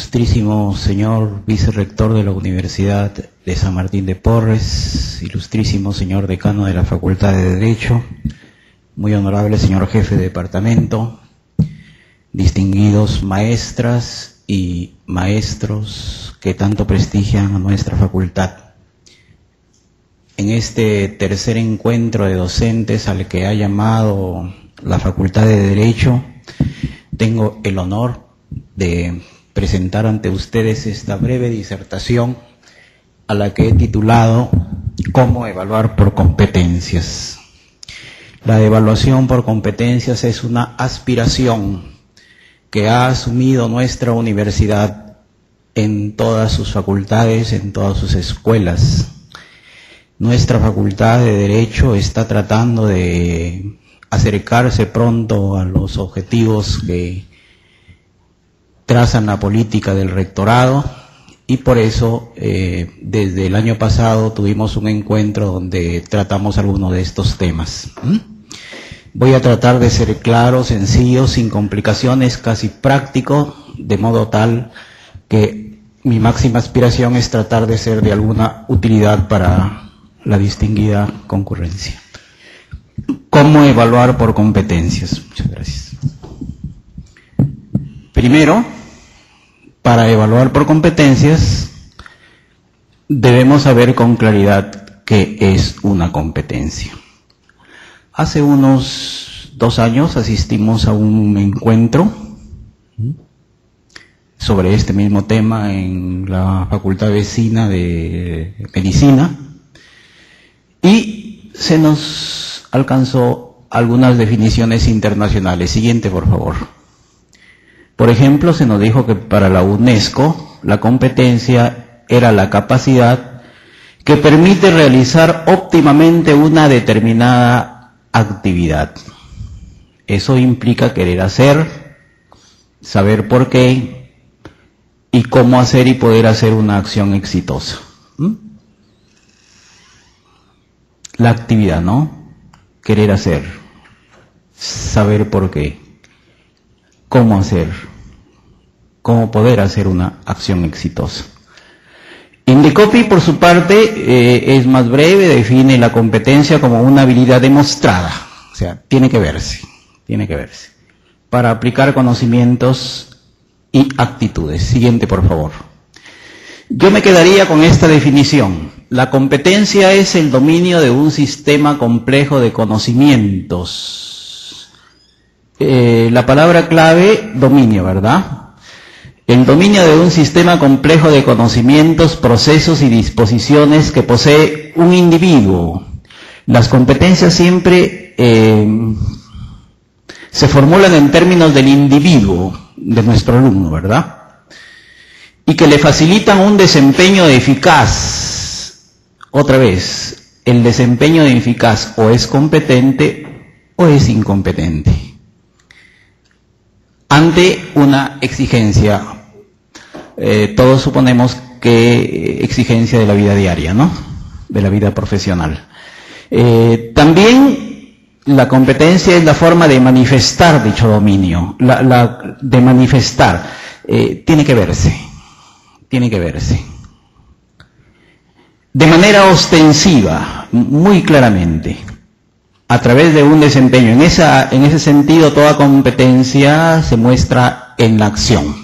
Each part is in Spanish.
Ilustrísimo señor vicerrector de la Universidad de San Martín de Porres, ilustrísimo señor decano de la Facultad de Derecho, muy honorable señor jefe de departamento, distinguidos maestras y maestros que tanto prestigian a nuestra facultad. En este tercer encuentro de docentes al que ha llamado la Facultad de Derecho, tengo el honor de presentar ante ustedes esta breve disertación a la que he titulado ¿Cómo evaluar por competencias? La evaluación por competencias es una aspiración que ha asumido nuestra universidad en todas sus facultades, en todas sus escuelas. Nuestra Facultad de Derecho está tratando de acercarse pronto a los objetivos que trazan la política del rectorado y por eso desde el año pasado tuvimos un encuentro donde tratamos algunos de estos temas. Voy a tratar de ser claro, sencillo, sin complicaciones, casi práctico, de modo tal que mi máxima aspiración es tratar de ser de alguna utilidad para la distinguida concurrencia. ¿Cómo evaluar por competencias? Muchas gracias. Primero, para evaluar por competencias, debemos saber con claridad qué es una competencia. Hace unos 2 años asistimos a un encuentro sobre este mismo tema en la Facultad Vecina de Medicina y se nos alcanzó algunas definiciones internacionales. Siguiente, por favor. Por ejemplo, se nos dijo que para la UNESCO la competencia era la capacidad que permite realizar óptimamente una determinada actividad. Eso implica querer hacer, saber por qué y cómo hacer y poder hacer una acción exitosa. La actividad, ¿no? Querer hacer, saber por qué, cómo hacer, cómo poder hacer una acción exitosa. Indecopi, por su parte, es más breve, define la competencia como una habilidad demostrada, o sea, tiene que verse, para aplicar conocimientos y actitudes. Siguiente, por favor. Yo me quedaría con esta definición. La competencia es el dominio de un sistema complejo de conocimientos. La palabra clave, dominio, ¿verdad? El dominio de un sistema complejo de conocimientos, procesos y disposiciones que posee un individuo. Las competencias siempre se formulan en términos del individuo de nuestro alumno, ¿verdad? Y que le facilitan un desempeño eficaz. Otra vez, el desempeño eficaz o es competente o es incompetente ante una exigencia, todos suponemos que exigencia de la vida diaria, ¿no? De la vida profesional. También la competencia es la forma de manifestar dicho dominio, de manifestar, tiene que verse. De manera ostensiva, muy claramente, a través de un desempeño. En ese sentido, toda competencia se muestra en la acción.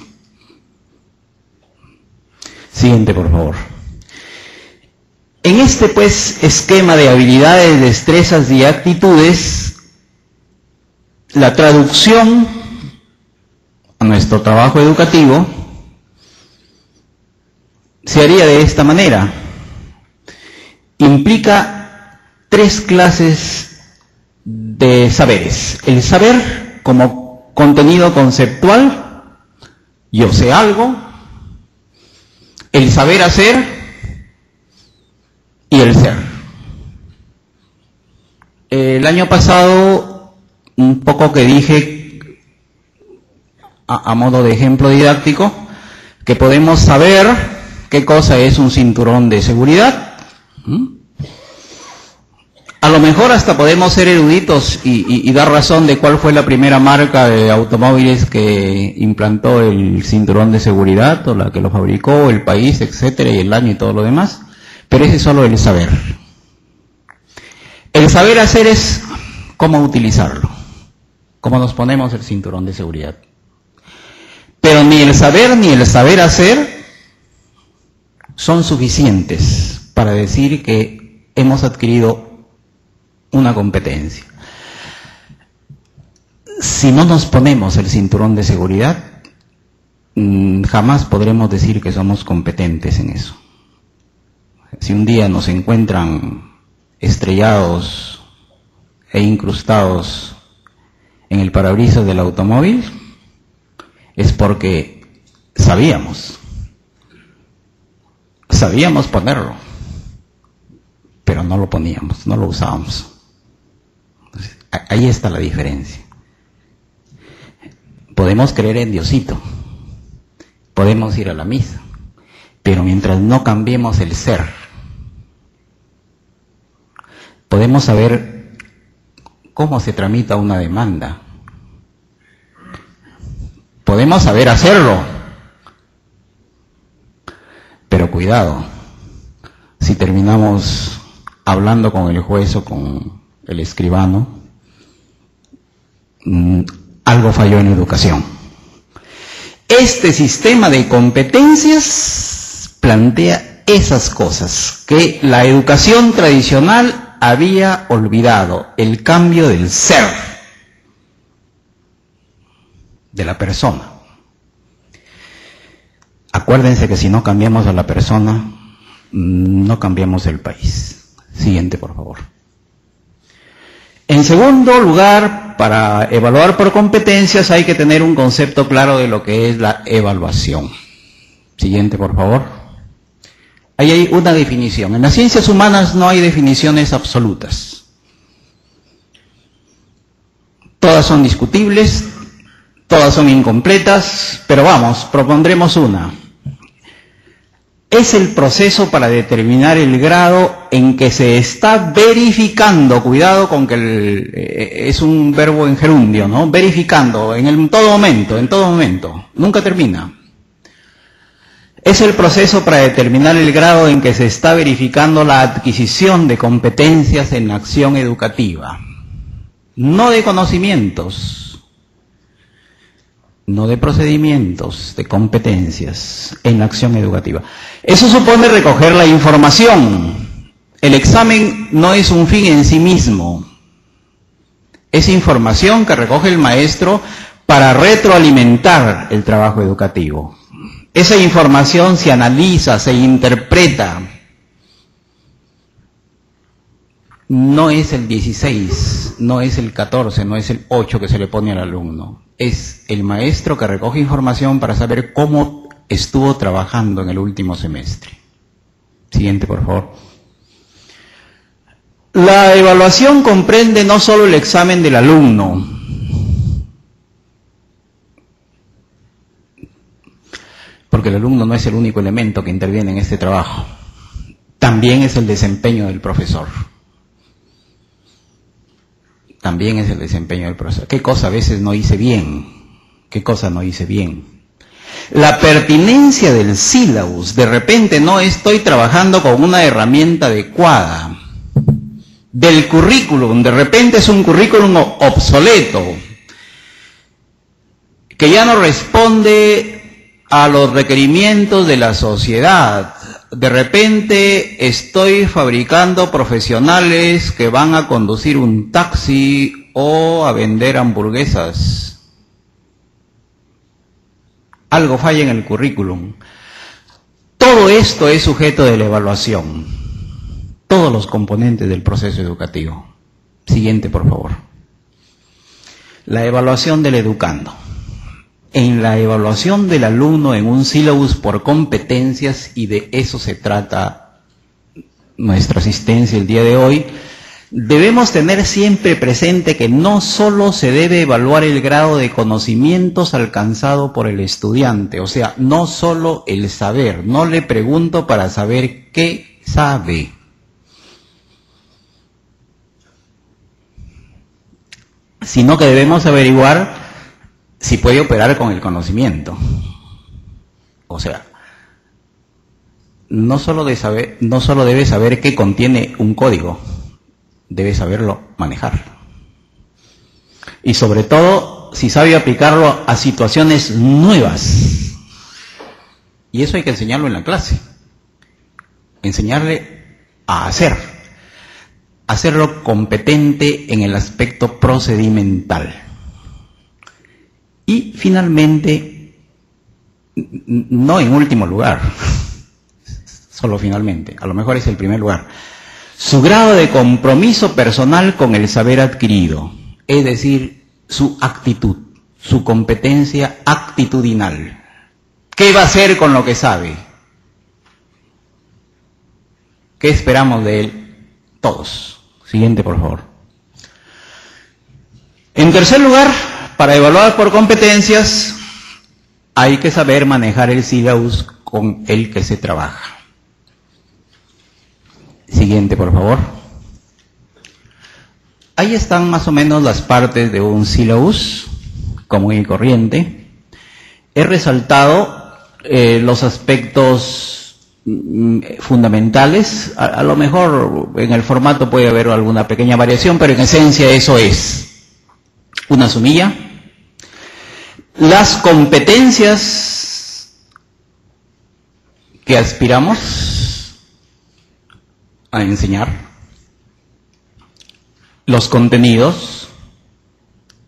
Siguiente, por favor. En este, pues, esquema de habilidades, destrezas y actitudes, la traducción a nuestro trabajo educativo se haría de esta manera. Implica 3 clases de saberes. El saber como contenido conceptual, yo sé algo, el saber hacer y el ser. El año pasado, un poco que dije a modo de ejemplo didáctico, que podemos saber qué cosa es un cinturón de seguridad, A lo mejor hasta podemos ser eruditos y dar razón de cuál fue la primera marca de automóviles que implantó el cinturón de seguridad, o la que lo fabricó, el país, etcétera, y el año y todo lo demás, pero ese es solo el saber. El saber hacer es cómo utilizarlo, cómo nos ponemos el cinturón de seguridad. Pero ni el saber ni el saber hacer son suficientes para decir que hemos adquirido una competencia. Si no nos ponemos el cinturón de seguridad, jamás podremos decir que somos competentes en eso. Si un día nos encuentran estrellados e incrustados en el parabrisas del automóvil, es porque sabíamos ponerlo, pero no lo poníamos, no lo usábamos. Entonces, ahí está la diferencia. Podemos creer en Diosito, podemos ir a la misa, pero mientras no cambiemos el ser, podemos saber cómo se tramita una demanda, podemos saber hacerlo, pero cuidado, si terminamos hablando con el juez o con el escribano, algo falló en educación. Este sistema de competencias plantea esas cosas que la educación tradicional había olvidado: el cambio del ser, de la persona. Acuérdense que si no cambiamos a la persona, no cambiamos el país. Siguiente, por favor. En segundo lugar, para evaluar por competencias hay que tener un concepto claro de lo que es la evaluación. Siguiente, por favor. Ahí hay una definición. En las ciencias humanas no hay definiciones absolutas. Todas son discutibles, todas son incompletas, pero vamos, propondremos una. Es el proceso para determinar el grado en que se está verificando, cuidado con que es un verbo en gerundio, ¿no? Verificando, en todo momento, nunca termina. Es el proceso para determinar el grado en que se está verificando la adquisición de competencias en la acción educativa, no de conocimientos, no de procedimientos, de competencias en la acción educativa. Eso supone recoger la información. El examen no es un fin en sí mismo. Es información que recoge el maestro para retroalimentar el trabajo educativo. Esa información se analiza, se interpreta. No es el 16, no es el 14, no es el 8 que se le pone al alumno. Es el maestro que recoge información para saber cómo estuvo trabajando en el último semestre. Siguiente, por favor. La evaluación comprende no solo el examen del alumno, porque el alumno no es el único elemento que interviene en este trabajo, también es el desempeño del profesor. También es el desempeño del profesor. ¿Qué cosa a veces no hice bien? ¿Qué cosa no hice bien? La pertinencia del sílabus. De repente no estoy trabajando con una herramienta adecuada. Del currículum. De repente es un currículum obsoleto, que ya no responde a los requerimientos de la sociedad. De repente estoy fabricando profesionales que van a conducir un taxi o a vender hamburguesas. Algo falla en el currículum. Todo esto es sujeto de la evaluación. Todos los componentes del proceso educativo. Siguiente, por favor. La evaluación del educando. En la evaluación del alumno en un sílabus por competencias, y de eso se trata nuestra asistencia el día de hoy, debemos tener siempre presente que no solo se debe evaluar el grado de conocimientos alcanzado por el estudiante, o sea, no solo el saber. No le pregunto para saber qué sabe. sino que debemos averiguar si puede operar con el conocimiento. O sea, no solo debe saber qué contiene un código, debe saberlo manejar. Y sobre todo, si sabe aplicarlo a situaciones nuevas. Y eso hay que enseñarlo en la clase. Enseñarle a hacerlo competente en el aspecto procedimental. Y finalmente, no en último lugar, solo finalmente, a lo mejor es el primer lugar, su grado de compromiso personal con el saber adquirido, es decir, su actitud, su competencia actitudinal. ¿Qué va a hacer con lo que sabe? ¿Qué esperamos de él? Todos. Siguiente, por favor. En tercer lugar, para evaluar por competencias, hay que saber manejar el sílabus con el que se trabaja. Siguiente, por favor. Ahí están más o menos las partes de un sílabus común y corriente. He resaltado los aspectos fundamentales. A lo mejor en el formato puede haber alguna pequeña variación, pero en esencia eso es una sumilla. Las competencias que aspiramos a enseñar, los contenidos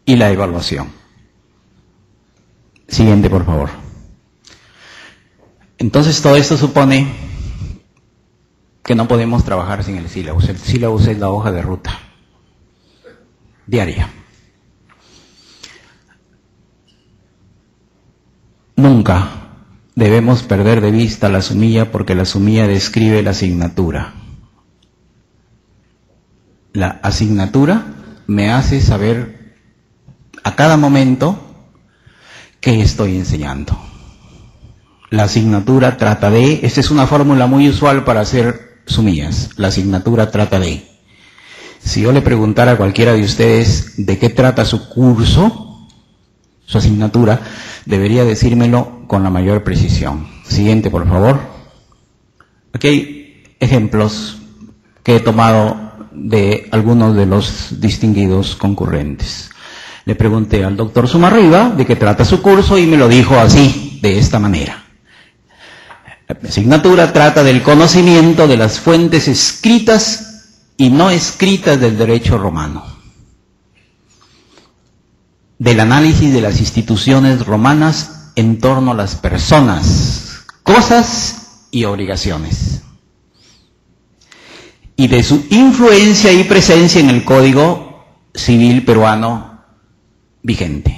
y la evaluación. Siguiente, por favor. Entonces todo esto supone que no podemos trabajar sin el sílabus. El sílabus es la hoja de ruta diaria. Nunca debemos perder de vista la sumilla, porque la sumilla describe la asignatura. La asignatura me hace saber a cada momento qué estoy enseñando. La asignatura trata de, esta es una fórmula muy usual para hacer sumillas, la asignatura trata de. Si yo le preguntara a cualquiera de ustedes de qué trata su curso, su asignatura, debería decírmelo con la mayor precisión. Siguiente, por favor. Aquí hay ejemplos que he tomado de algunos de los distinguidos concurrentes. Le pregunté al doctor Sumarriba de qué trata su curso y me lo dijo así, de esta manera. La asignatura trata del conocimiento de las fuentes escritas y no escritas del derecho romano, del análisis de las instituciones romanas en torno a las personas, cosas y obligaciones, y de su influencia y presencia en el Código Civil peruano vigente.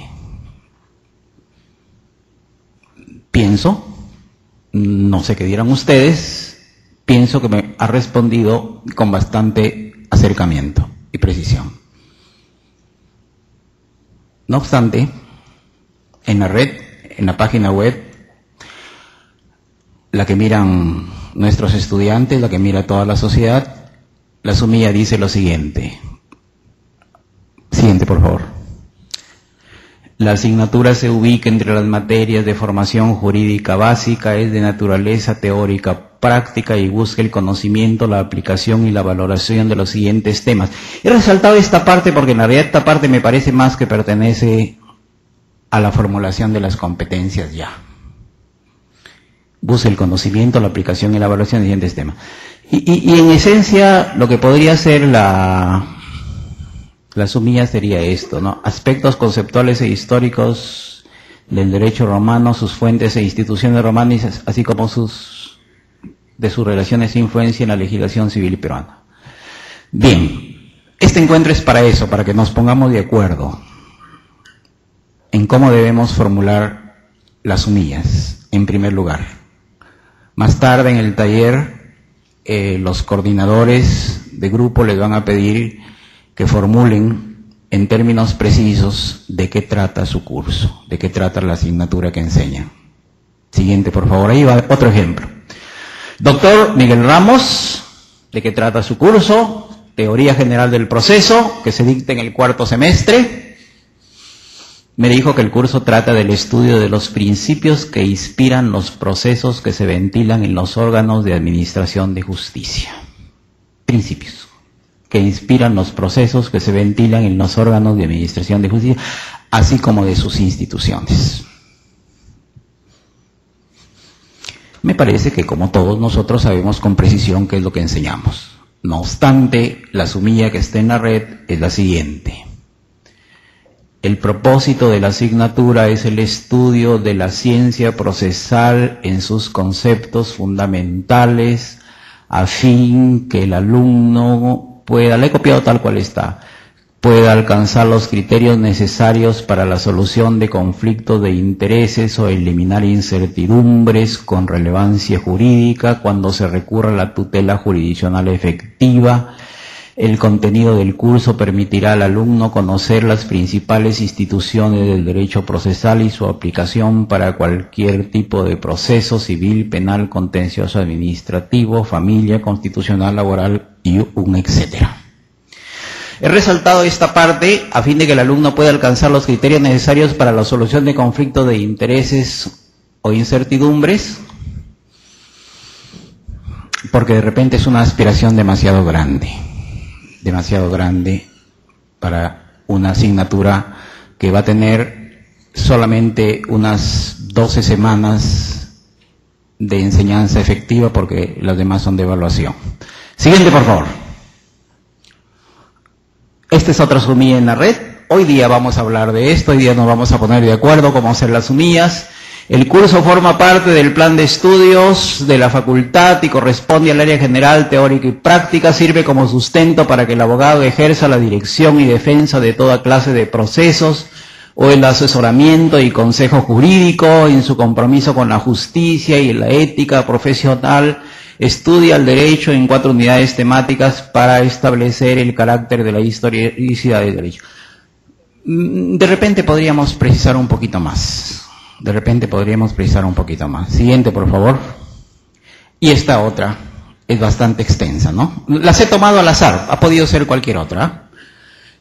Pienso, no sé qué dirán ustedes, pienso que me ha respondido con bastante acercamiento y precisión. No obstante, en la red, en la página web, la que miran nuestros estudiantes, la que mira toda la sociedad, la sumilla dice lo siguiente. Siguiente, por favor. La asignatura se ubica entre las materias de formación jurídica básica, es de naturaleza teórica práctica y busca el conocimiento, la aplicación y la valoración de los siguientes temas. He resaltado esta parte porque en realidad esta parte me parece más que pertenece a la formulación de las competencias ya. Busca el conocimiento, la aplicación y la valoración de los siguientes temas. Y en esencia lo que podría ser la sumilla sería esto, ¿no? Aspectos conceptuales e históricos del derecho romano, sus fuentes e instituciones romanas, así como de sus relaciones e influencia en la legislación civil peruana. Bien, este encuentro es para eso, para que nos pongamos de acuerdo en cómo debemos formular las sumillas, en primer lugar. Más tarde en el taller, los coordinadores de grupo les van a pedir que formulen en términos precisos de qué trata su curso, de qué trata la asignatura que enseñan. Siguiente, por favor. Ahí va otro ejemplo. Doctor Miguel Ramos, ¿de qué trata su curso? Teoría general del proceso, que se dicta en el 4º semestre. Me dijo que el curso trata del estudio de los principios que inspiran los procesos que se ventilan en los órganos de administración de justicia. Principios que inspiran los procesos que se ventilan en los órganos de administración de justicia, así como de sus instituciones. Me parece que, como todos nosotros, sabemos con precisión qué es lo que enseñamos. No obstante, la sumilla que está en la red es la siguiente. El propósito de la asignatura es el estudio de la ciencia procesal en sus conceptos fundamentales, a fin que el alumno pueda, le he copiado tal cual está, pueda alcanzar los criterios necesarios para la solución de conflictos de intereses o eliminar incertidumbres con relevancia jurídica cuando se recurra a la tutela jurisdiccional efectiva. El contenido del curso permitirá al alumno conocer las principales instituciones del derecho procesal y su aplicación para cualquier tipo de proceso civil, penal, contencioso, administrativo, familia, constitucional, laboral y un etcétera. He resaltado esta parte a fin de que el alumno pueda alcanzar los criterios necesarios para la solución de conflictos de intereses o incertidumbres, porque de repente es una aspiración demasiado grande para una asignatura que va a tener solamente unas 12 semanas de enseñanza efectiva, porque las demás son de evaluación. Siguiente, por favor. Esta es otra sumilla en la red. Hoy día vamos a hablar de esto, hoy día nos vamos a poner de acuerdo cómo hacer las sumillas. El curso forma parte del plan de estudios de la facultad y corresponde al área general, teórica y práctica. Sirve como sustento para que el abogado ejerza la dirección y defensa de toda clase de procesos o el asesoramiento y consejo jurídico en su compromiso con la justicia y la ética profesional. Estudia el derecho en 4 unidades temáticas para establecer el carácter de la historicidad del derecho. De repente podríamos precisar un poquito más. Siguiente, por favor. Y esta otra es bastante extensa, ¿no? Las he tomado al azar, ha podido ser cualquier otra.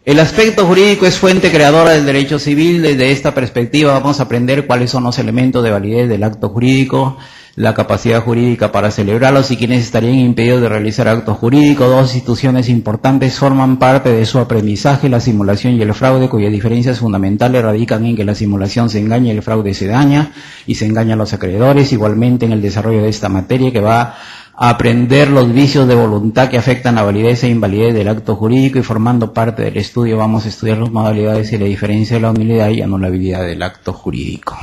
El aspecto jurídico es fuente creadora del derecho civil. Desde esta perspectiva vamos a aprender cuáles son los elementos de validez del acto jurídico, la capacidad jurídica para celebrarlos y quienes estarían impedidos de realizar actos jurídicos. 2 instituciones importantes forman parte de su aprendizaje: la simulación y el fraude, cuyas diferencias fundamentales radican en que la simulación se engaña y el fraude se daña, y se engaña a los acreedores. Igualmente, en el desarrollo de esta materia, que va a aprender los vicios de voluntad que afectan la validez e invalidez del acto jurídico, y formando parte del estudio vamos a estudiar las modalidades y la diferencia de la nulidad y anulabilidad del acto jurídico.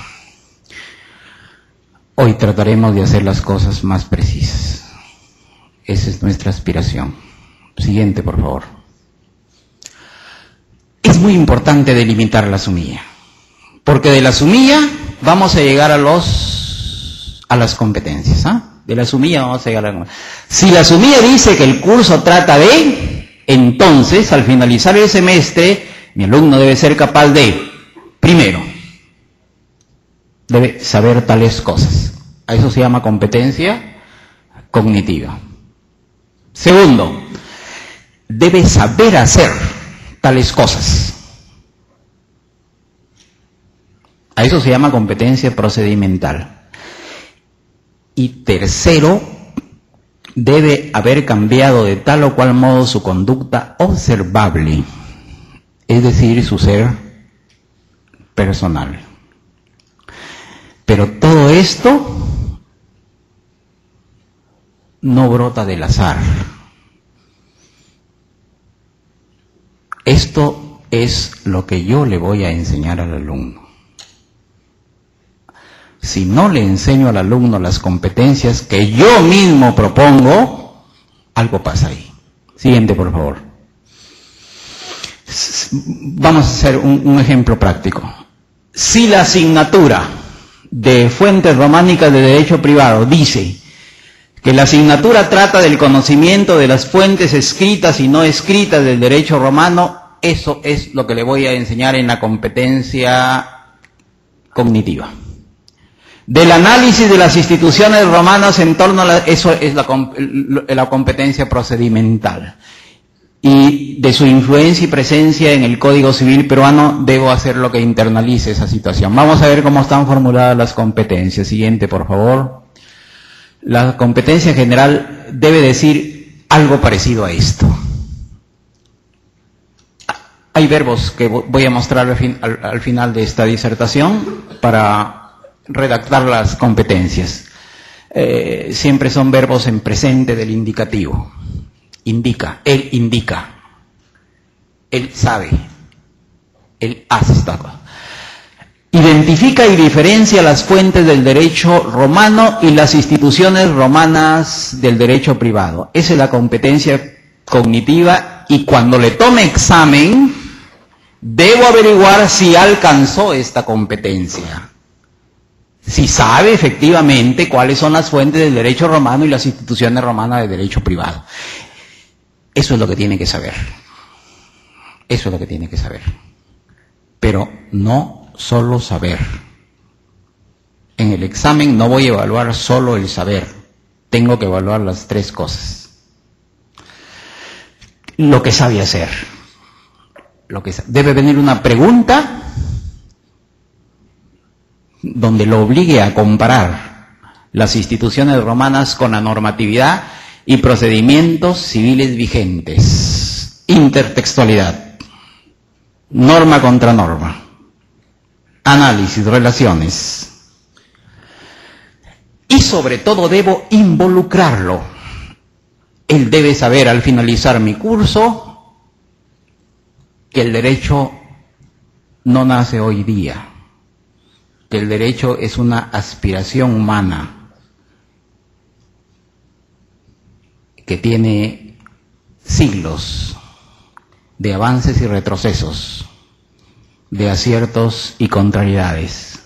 Hoy trataremos de hacer las cosas más precisas. Esa es nuestra aspiración. Siguiente, por favor. Es muy importante delimitar la sumilla, porque de la sumilla vamos a llegar a las competencias, ¿ah? De la sumilla vamos a llegar a la... Si la sumilla dice que el curso trata de, entonces al finalizar el semestre mi alumno debe ser capaz de, primero, debe saber tales cosas. A eso se llama competencia cognitiva. Segundo, debe saber hacer tales cosas. A eso se llama competencia procedimental. Y tercero, debe haber cambiado de tal o cual modo su conducta observable, es decir, su ser personal. Pero todo esto no brota del azar. Esto es lo que yo le voy a enseñar al alumno. Si no le enseño al alumno las competencias que yo mismo propongo, algo pasa ahí. Siguiente, por favor. Vamos a hacer un ejemplo práctico. Si la asignatura de fuentes románicas de derecho privado dice que la asignatura trata del conocimiento de las fuentes escritas y no escritas del derecho romano, eso es lo que le voy a enseñar en la competencia cognitiva. Del análisis de las instituciones romanas en torno a eso es la competencia procedimental. y de su influencia y presencia en el Código Civil peruano, debo hacer lo que internalice esa situación. Vamos a ver cómo están formuladas las competencias. Siguiente, por favor. La competencia general debe decir algo parecido a esto. Hay verbos que voy a mostrar al final de esta disertación para redactar las competencias. Siempre son verbos en presente del indicativo. Indica, él sabe, él hace esta cosa. Identifica y diferencia las fuentes del derecho romano y las instituciones romanas del derecho privado. Esa es la competencia cognitiva, y cuando le tome examen, debo averiguar si alcanzó esta competencia. Si sabe efectivamente cuáles son las fuentes del derecho romano y las instituciones romanas del derecho privado. Eso es lo que tiene que saber. Eso es lo que tiene que saber. Pero no solo saber. En el examen no voy a evaluar solo el saber. Tengo que evaluar las tres cosas. Lo que sabe hacer. Debe venir una pregunta donde lo obligue a comparar las instituciones romanas con la normatividad y procedimientos civiles vigentes. Intertextualidad. Norma contra norma. Análisis, relaciones. Y sobre todo debo involucrarlo. Él debe saber al finalizar mi curso que el derecho no nace hoy día, que el derecho es una aspiración humana que tiene siglos de avances y retrocesos, de aciertos y contrariedades.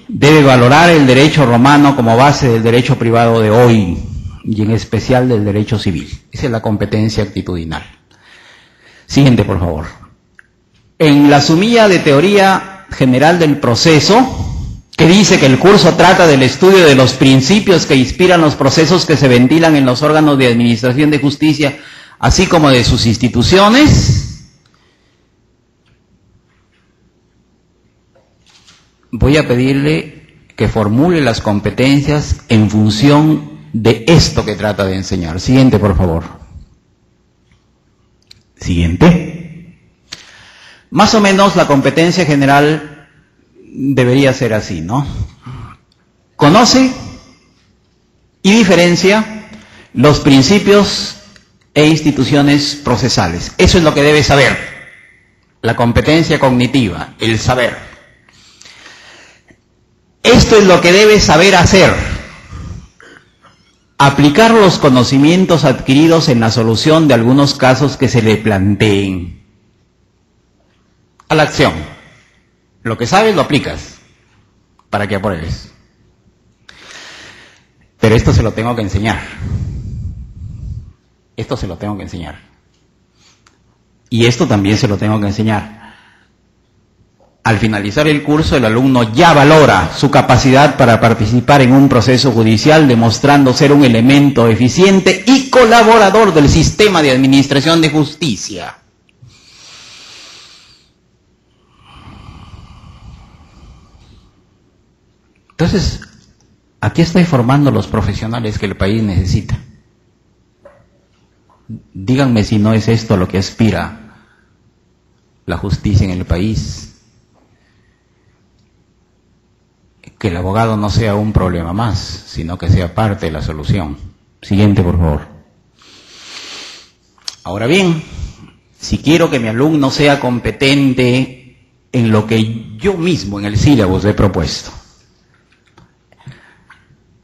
Debe valorar el derecho romano como base del derecho privado de hoy y en especial del derecho civil. Esa es la competencia actitudinal. Siguiente, por favor. En la sumilla de teoría general del proceso, que dice que el curso trata del estudio de los principios que inspiran los procesos que se ventilan en los órganos de administración de justicia, así como de sus instituciones, voy a pedirle que formule las competencias en función de esto que trata de enseñar. Siguiente, por favor. Siguiente. Más o menos la competencia general debería ser así, ¿no? Conoce y diferencia los principios e instituciones procesales. Eso es lo que debe saber. La competencia cognitiva, el saber. Esto es lo que debe saber hacer. Aplicar los conocimientos adquiridos en la solución de algunos casos que se le planteen. A la acción. Lo que sabes lo aplicas para que apruebes. Pero esto se lo tengo que enseñar. Esto se lo tengo que enseñar. Y esto también se lo tengo que enseñar. Al finalizar el curso, el alumno ya valora su capacidad para participar en un proceso judicial, demostrando ser un elemento eficiente y colaborador del sistema de administración de justicia. Entonces, aquí estoy formando los profesionales que el país necesita. Díganme si no es esto lo que aspira la justicia en el país. Que el abogado no sea un problema más, sino que sea parte de la solución. Siguiente, por favor. Ahora bien, si quiero que mi alumno sea competente en lo que yo mismo en el sílabus he propuesto,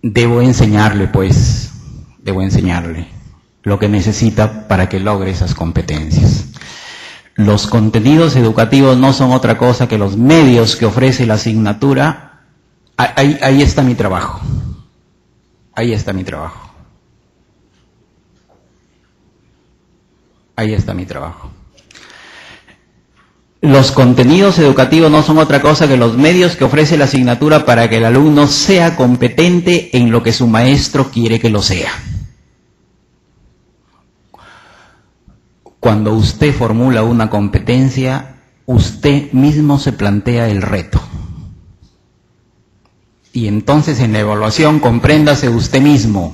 debo enseñarle lo que necesita para que logre esas competencias. Los contenidos educativos no son otra cosa que los medios que ofrece la asignatura. Ahí está mi trabajo. Ahí está mi trabajo. Ahí está mi trabajo. Los contenidos educativos no son otra cosa que los medios que ofrece la asignatura para que el alumno sea competente en lo que su maestro quiere que lo sea. Cuando usted formula una competencia, usted mismo se plantea el reto. Y entonces en la evaluación compréndase usted mismo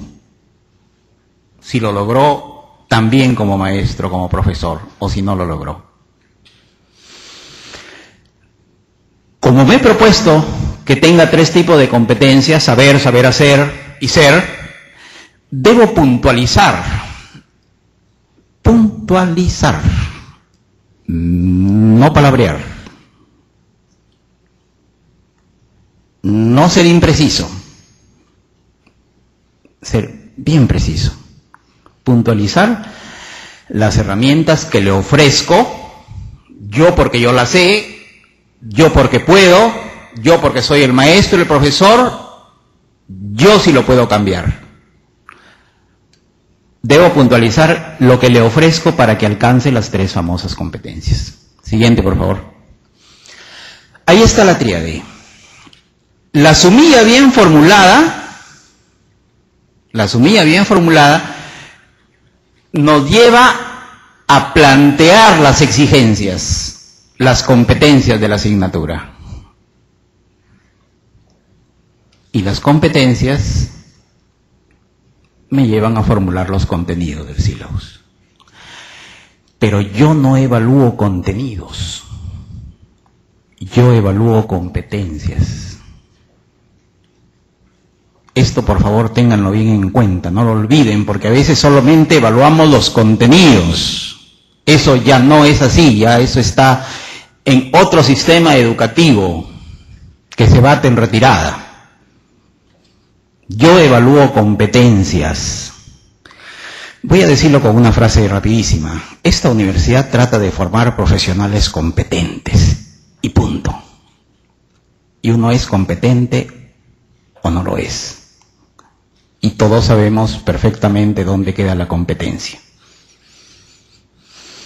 si lo logró tan bien como maestro, como profesor, o si no lo logró. Como me he propuesto que tenga 3 tipos de competencias, saber, saber hacer y ser, debo puntualizar, no palabrear, no ser impreciso, ser bien preciso, puntualizar las herramientas que le ofrezco, yo porque yo las sé, yo porque puedo, yo porque soy el maestro, el profesor, yo sí lo puedo cambiar. Debo puntualizar lo que le ofrezco para que alcance las 3 famosas competencias. Siguiente, por favor. Ahí está la tríade. La sumilla bien formulada nos lleva a plantear las exigencias, las competencias de la asignatura. Y las competencias me llevan a formular los contenidos del sílabus. Pero yo no evalúo contenidos, yo evalúo competencias. Esto, por favor, ténganlo bien en cuenta, no lo olviden, porque a veces solamente evaluamos los contenidos. Eso ya no es así, ya eso está en otro sistema educativo que se bate en retirada. Yo evalúo competencias. Voy a decirlo con una frase rapidísima. Esta universidad trata de formar profesionales competentes. Y punto. Y uno es competente o no lo es. Y todos sabemos perfectamente dónde queda la competencia.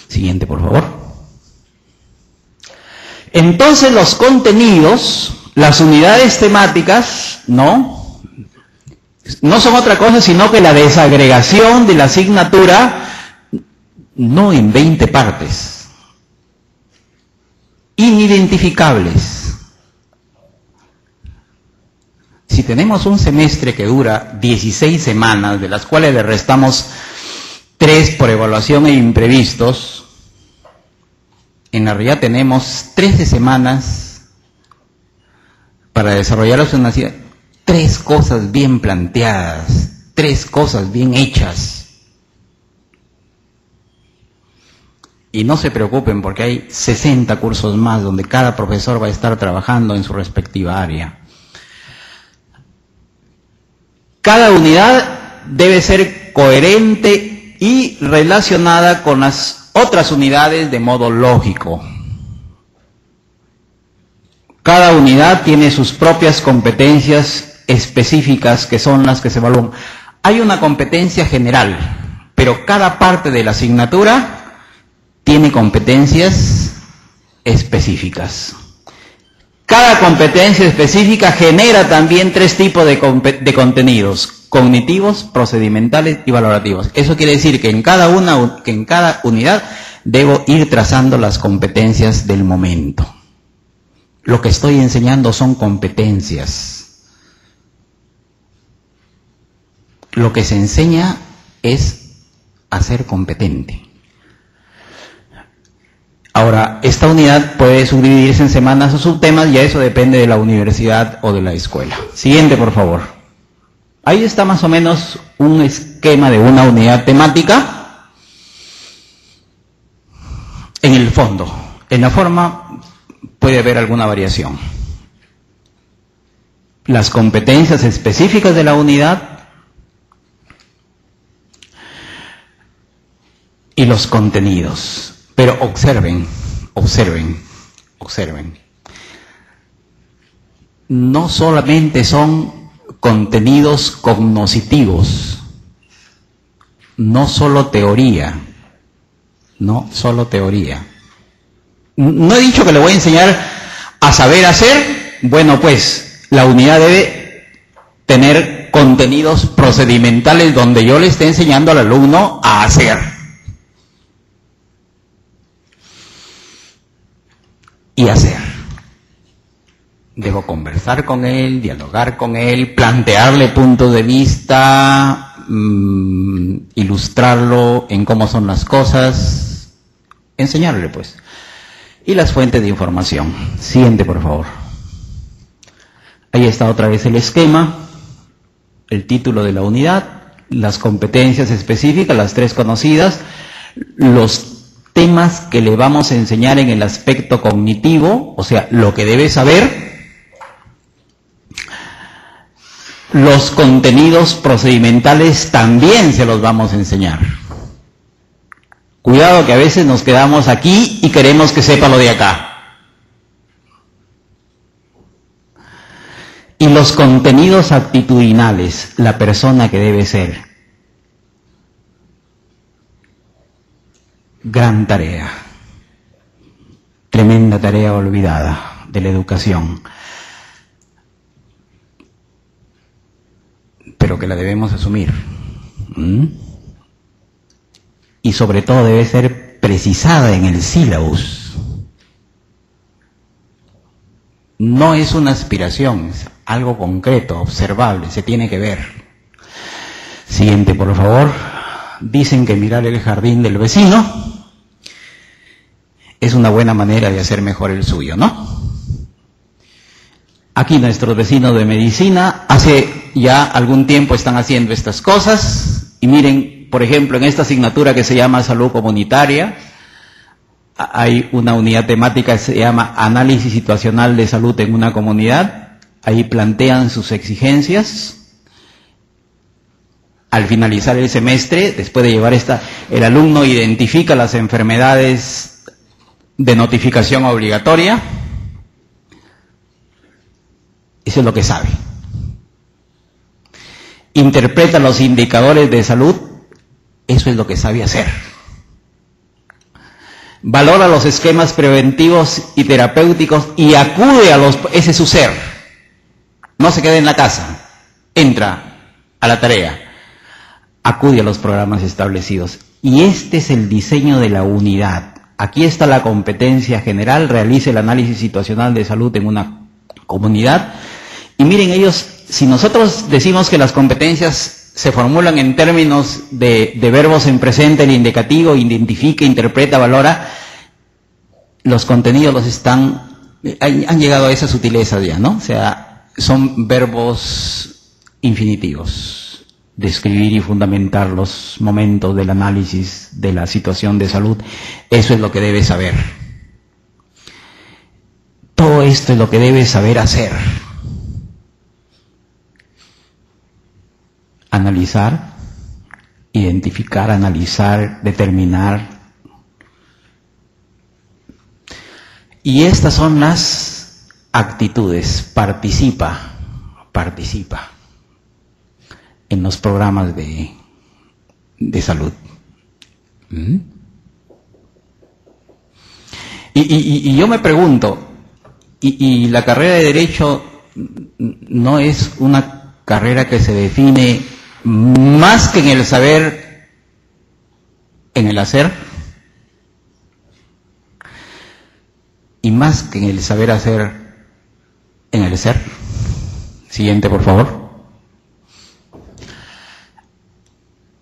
Siguiente, por favor. Entonces los contenidos, las unidades temáticas, no son otra cosa sino que la desagregación de la asignatura, no en 20 partes, inidentificables. Si tenemos un semestre que dura 16 semanas, de las cuales le restamos 3 por evaluación e imprevistos, en la realidad tenemos 13 semanas para desarrollar una asignatura. 3 cosas bien planteadas, 3 cosas bien hechas. Y no se preocupen porque hay 60 cursos más donde cada profesor va a estar trabajando en su respectiva área. Cada unidad debe ser coherente y relacionada con las otras unidades de modo lógico. Cada unidad tiene sus propias competencias específicas que son las que se evalúan. Hay una competencia general, pero cada parte de la asignatura tiene competencias específicas. Cada competencia específica genera también 3 tipos de contenidos: cognitivos, procedimentales y valorativos. Eso quiere decir que en cada unidad debo ir trazando las competencias del momento. Lo que estoy enseñando son competencias. Lo que se enseña es a ser competente. Ahora, esta unidad puede subdividirse en semanas o subtemas, y eso depende de la universidad o de la escuela. Siguiente, por favor. Ahí está más o menos un esquema de una unidad temática. En el fondo, en la forma puede haber alguna variación. Las competencias específicas de la unidad y los contenidos. Pero observen. No solamente son contenidos cognoscitivos, no solo teoría. No he dicho que le voy a enseñar a saber hacer. Bueno, pues la unidad debe tener contenidos procedimentales donde yo le esté enseñando al alumno a hacer. y hacer. Debo conversar con él, dialogar con él, plantearle puntos de vista, ilustrarlo en cómo son las cosas, enseñarle pues. Y las fuentes de información. Siguiente, por favor. Ahí está otra vez el esquema, el título de la unidad, las competencias específicas, las 3 conocidas, los temas que le vamos a enseñar en el aspecto cognitivo, o sea, lo que debe saber, los contenidos procedimentales también se los vamos a enseñar. Cuidado que a veces nos quedamos aquí y queremos que sepa lo de acá. Y los contenidos actitudinales, la persona que debe ser. Gran tarea, tremenda tarea olvidada de la educación, pero que la debemos asumir. Y sobre todo debe ser precisada en el sílabus. No es una aspiración, es algo concreto, observable, se tiene que ver. Siguiente, por favor. Dicen que mirar el jardín del vecino es una buena manera de hacer mejor el suyo, ¿no? Aquí nuestros vecinos de medicina hace ya algún tiempo están haciendo estas cosas y miren, por ejemplo, en esta asignatura que se llama Salud Comunitaria, hay una unidad temática que se llama Análisis Situacional de Salud en una Comunidad. Ahí plantean sus exigencias. Al finalizar el semestre, después de llevar el alumno identifica las enfermedades de notificación obligatoria. Eso es lo que sabe. Interpreta los indicadores de salud. Eso es lo que sabe hacer. Valora los esquemas preventivos y terapéuticos y acude a ese es su ser. No se quede en la casa. Entra a la tarea. Acude a los programas establecidos. Y este es el diseño de la unidad. Aquí está la competencia general. Realice el análisis situacional de salud en una comunidad. Y miren ellos, si nosotros decimos que las competencias se formulan en términos de verbos en presente, el indicativo, identifica, interpreta, valora, los contenidos han llegado a esa sutileza ya, ¿no? O sea, son verbos infinitivos, describir y fundamentar los momentos del análisis de la situación de salud, eso es lo que debe saber. Todo esto es lo que debe saber hacer. Analizar, identificar, analizar, determinar. Y estas son las actitudes. Participa en los programas de salud. Y yo me pregunto, y la carrera de Derecho no es una carrera que se define más que en el saber, en el hacer, y más que en el saber hacer, en el ser. Siguiente, por favor.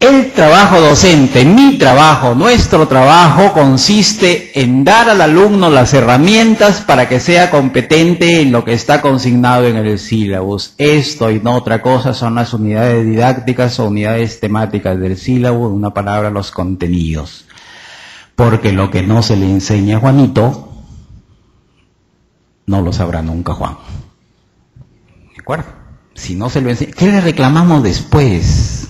El trabajo docente, mi trabajo, nuestro trabajo consiste en dar al alumno las herramientas para que sea competente en lo que está consignado en el sílabus. Esto y no otra cosa son las unidades didácticas o unidades temáticas del sílabus, en una palabra, los contenidos. Porque lo que no se le enseña a Juanito, no lo sabrá nunca Juan. ¿De acuerdo? Si no se lo enseña, ¿qué le reclamamos después?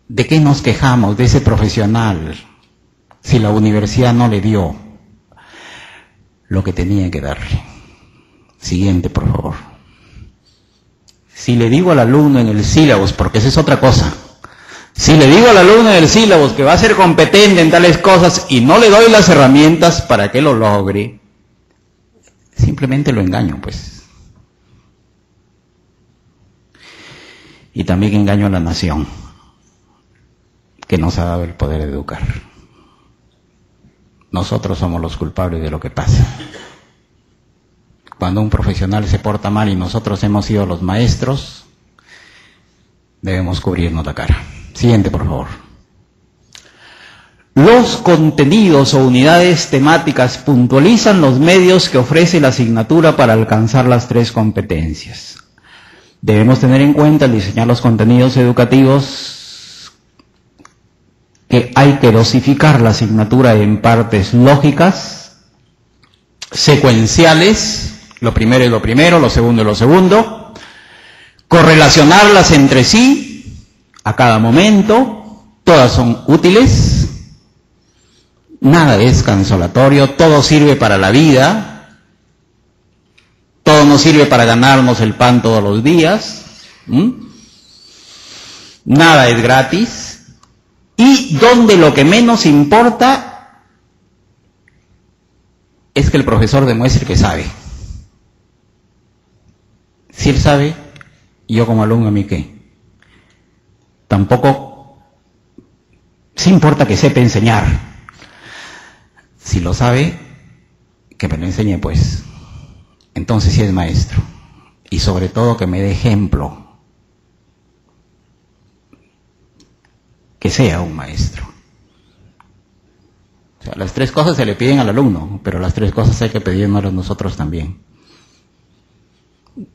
¿De qué nos quejamos de ese profesional si la universidad no le dio lo que tenía que darle? Siguiente, por favor. Si le digo al alumno en el sílabus, porque esa es otra cosa, si le digo al alumno en el sílabus que va a ser competente en tales cosas y no le doy las herramientas para que lo logre, simplemente lo engaño, pues. Y también engaño a la nación, que nos ha dado el poder de educar. nosotros somos los culpables de lo que pasa. Cuando un profesional se porta mal y nosotros hemos sido los maestros, debemos cubrirnos la cara. Siguiente, por favor. Los contenidos o unidades temáticas puntualizan los medios que ofrece la asignatura para alcanzar las 3 competencias. Debemos tener en cuenta al diseñar los contenidos educativos que hay que dosificar la asignatura en partes lógicas, secuenciales, lo primero es lo primero, lo segundo es lo segundo, correlacionarlas entre sí a cada momento, todas son útiles. Nada es cansolatorio, todo sirve para la vida, todo nos sirve para ganarnos el pan todos los días, nada es gratis, y donde lo que menos importa es que el profesor demuestre que sabe. Si él sabe, yo como alumno, ¿a mí qué? Tampoco, sí importa que sepa enseñar. Si lo sabe, que me lo enseñe pues. Entonces sí es maestro. Y sobre todo que me dé ejemplo. Que sea un maestro. O sea, las 3 cosas se le piden al alumno, pero las 3 cosas hay que pedírnoslas nosotros también.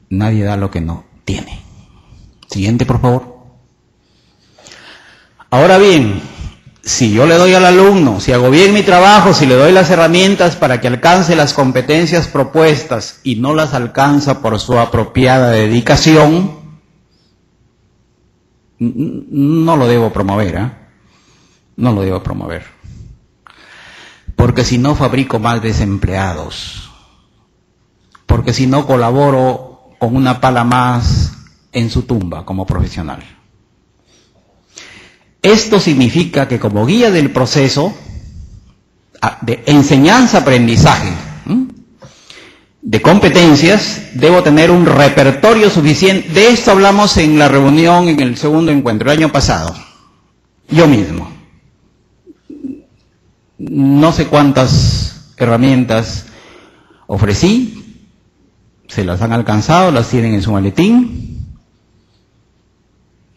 Nadie da lo que no tiene. Siguiente, por favor. Ahora bien, si yo le doy al alumno, si hago bien mi trabajo, si le doy las herramientas para que alcance las competencias propuestas y no las alcanza por su apropiada dedicación, no lo debo promover, ¿eh? No lo debo promover. Porque si no fabrico más desempleados, porque si no colaboro con una pala más en su tumba como profesional. Esto significa que como guía del proceso de enseñanza-aprendizaje, de competencias, debo tener un repertorio suficiente. De esto hablamos en la reunión, en el segundo encuentro, el año pasado. Yo mismo. No sé cuántas herramientas ofrecí, se las han alcanzado, las tienen en su maletín,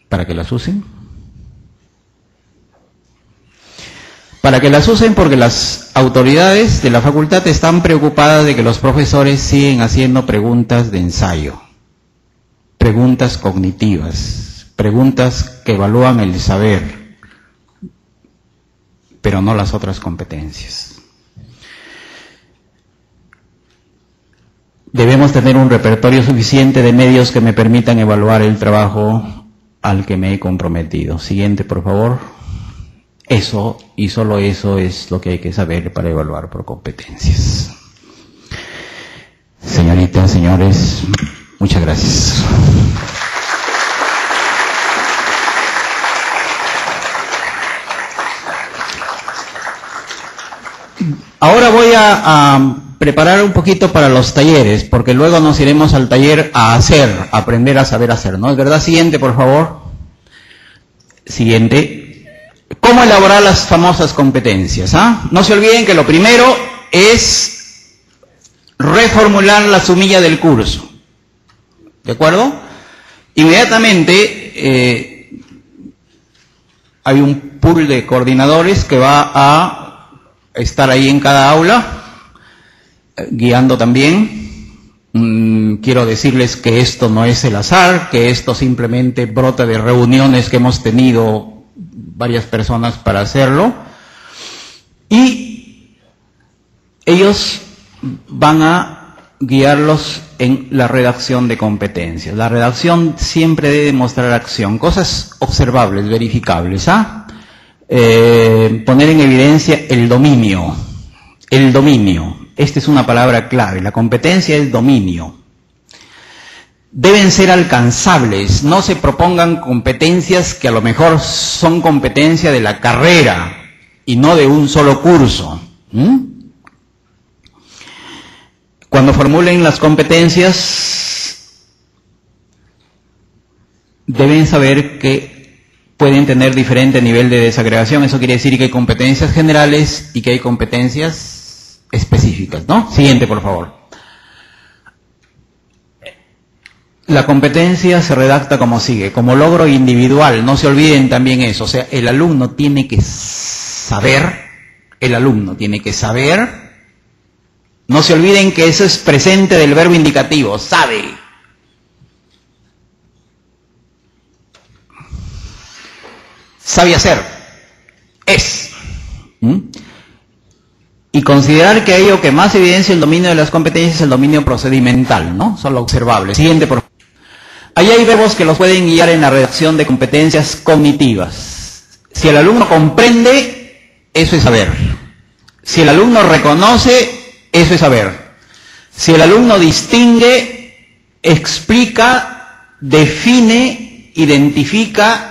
para que las usen. Para que las usen porque las autoridades de la facultad están preocupadas de que los profesores siguen haciendo preguntas de ensayo, preguntas cognitivas, preguntas que evalúan el saber, pero no las otras competencias. Debemos tener un repertorio suficiente de medios que me permitan evaluar el trabajo al que me he comprometido. Siguiente, por favor. Eso, y solo eso es lo que hay que saber para evaluar por competencias. Señoritas, señores, muchas gracias. Ahora voy a preparar un poquito para los talleres, porque luego nos iremos al taller a hacer, a aprender a saber hacer, ¿no es verdad? Siguiente, por favor. Siguiente. ¿Cómo elaborar las famosas competencias? No se olviden que lo primero es reformular la sumilla del curso. ¿De acuerdo? Inmediatamente hay un pool de coordinadores que va a estar ahí en cada aula, guiando también. Quiero decirles que esto no es el azar, que esto simplemente brota de reuniones que hemos tenido varias personas para hacerlo, y ellos van a guiarlos en la redacción de competencias. La redacción siempre debe mostrar acción, cosas observables, verificables, poner en evidencia el dominio. El dominio, esta es una palabra clave, la competencia es dominio. Deben ser alcanzables, no se propongan competencias que a lo mejor son competencia de la carrera y no de un solo curso. Cuando formulen las competencias, deben saber que pueden tener diferente nivel de desagregación. Eso quiere decir que hay competencias generales y que hay competencias específicas, ¿no? Siguiente, por favor. La competencia se redacta como sigue, como logro individual, no se olviden también eso, o sea, el alumno tiene que saber, no se olviden que eso es presente del verbo indicativo, sabe. Sabe hacer, es. Y considerar que ello que más evidencia el dominio de las competencias es el dominio procedimental, ¿no? Solo observable. Siguiente, por favor. Ahí hay verbos que los pueden guiar en la redacción de competencias cognitivas. Si el alumno comprende, eso es saber. Si el alumno reconoce, eso es saber. Si el alumno distingue, explica, define, identifica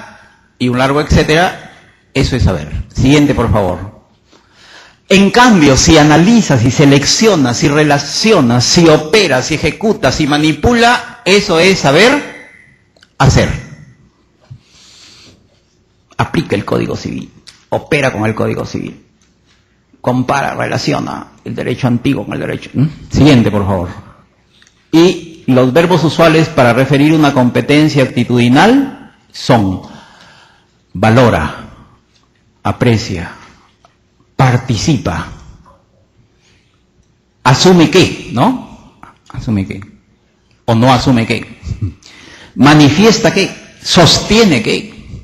y un largo etcétera, eso es saber. Siguiente, por favor. En cambio, si analiza, si selecciona, si relaciona, si opera, si ejecuta, si manipula, eso es saber hacer. Aplica el Código Civil, opera con el Código Civil, compara, relaciona el derecho antiguo con el derecho. Siguiente, por favor. Y los verbos usuales para referir una competencia actitudinal son valora, aprecia, participa, asume que, ¿no? Asume que, o no asume que, manifiesta que, sostiene que.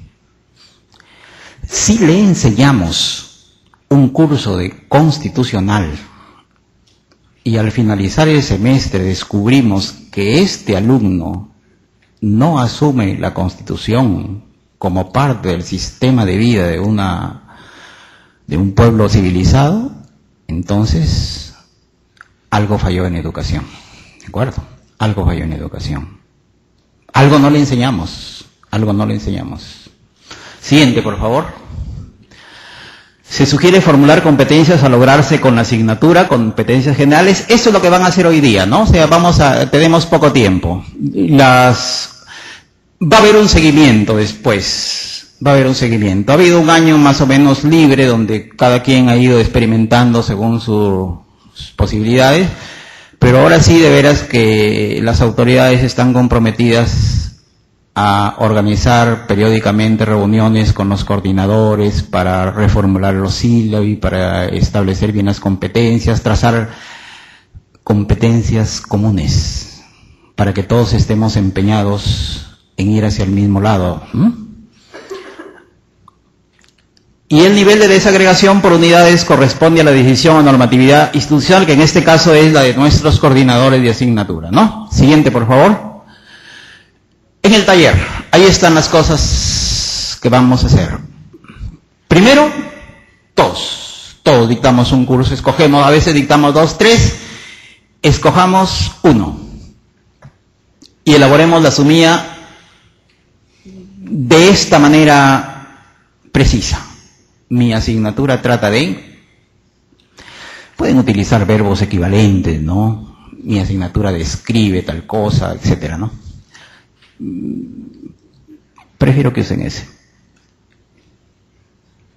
Si le enseñamos un curso de constitucional y al finalizar el semestre descubrimos que este alumno no asume la Constitución como parte del sistema de vida de un pueblo civilizado, entonces algo falló en educación, ¿de acuerdo? Algo falló en educación. Algo no le enseñamos, Siguiente, por favor. Se sugiere formular competencias a lograrse con la asignatura, competencias generales. Eso es lo que van a hacer hoy día, ¿no? O sea, tenemos poco tiempo. Va a haber un seguimiento después. Va a haber un seguimiento. Ha habido un año más o menos libre donde cada quien ha ido experimentando según sus posibilidades, pero ahora sí de veras que las autoridades están comprometidas a organizar periódicamente reuniones con los coordinadores para reformular los sílabos, para establecer bien las competencias, trazar competencias comunes, para que todos estemos empeñados en ir hacia el mismo lado. Y el nivel de desagregación por unidades corresponde a la decisión o normatividad institucional, que en este caso es la de nuestros coordinadores de asignatura, ¿no? Siguiente, por favor. En el taller, ahí están las cosas que vamos a hacer. Primero, todos dictamos un curso, escogemos, a veces dictamos 2, 3, escojamos 1. Y elaboremos la sumía de esta manera precisa. Mi asignatura trata de... Pueden utilizar verbos equivalentes, ¿no? Mi asignatura describe tal cosa, etcétera, ¿no? Prefiero que usen ese.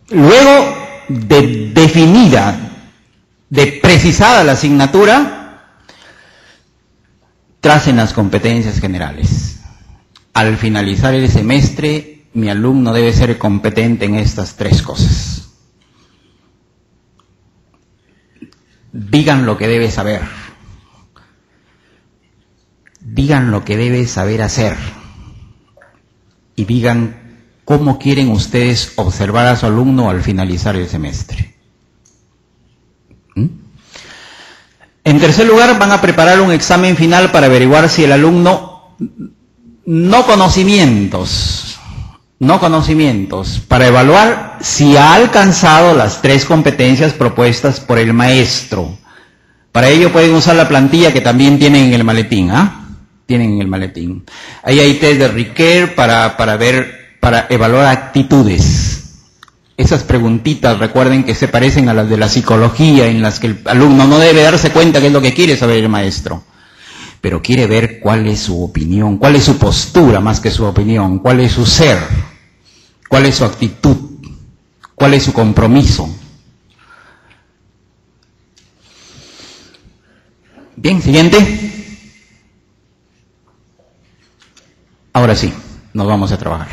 Luego de definida, de precisada la asignatura, tracen las competencias generales. Al finalizar el semestre, mi alumno debe ser competente en estas 3 cosas. Digan lo que debe saber. Digan lo que debe saber hacer. Y digan cómo quieren ustedes observar a su alumno al finalizar el semestre. En tercer lugar, van a preparar un examen final para averiguar si el alumno, no conocimientos, para evaluar si ha alcanzado las 3 competencias propuestas por el maestro. Para ello pueden usar la plantilla que también tienen en el maletín, Tienen en el maletín. Ahí hay test de Riquet para evaluar actitudes. Esas preguntitas, recuerden que se parecen a las de la psicología, en las que el alumno no debe darse cuenta qué es lo que quiere saber el maestro, pero quiere ver cuál es su opinión, cuál es su postura más que su opinión, cuál es su ser, ¿Cuál es su actitud? ¿Cuál es su compromiso? Bien, siguiente. Ahora sí, nos vamos a trabajar.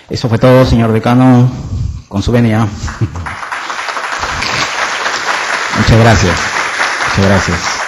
Eso fue todo, señor decano, con su venia. Muchas gracias. Muchas gracias.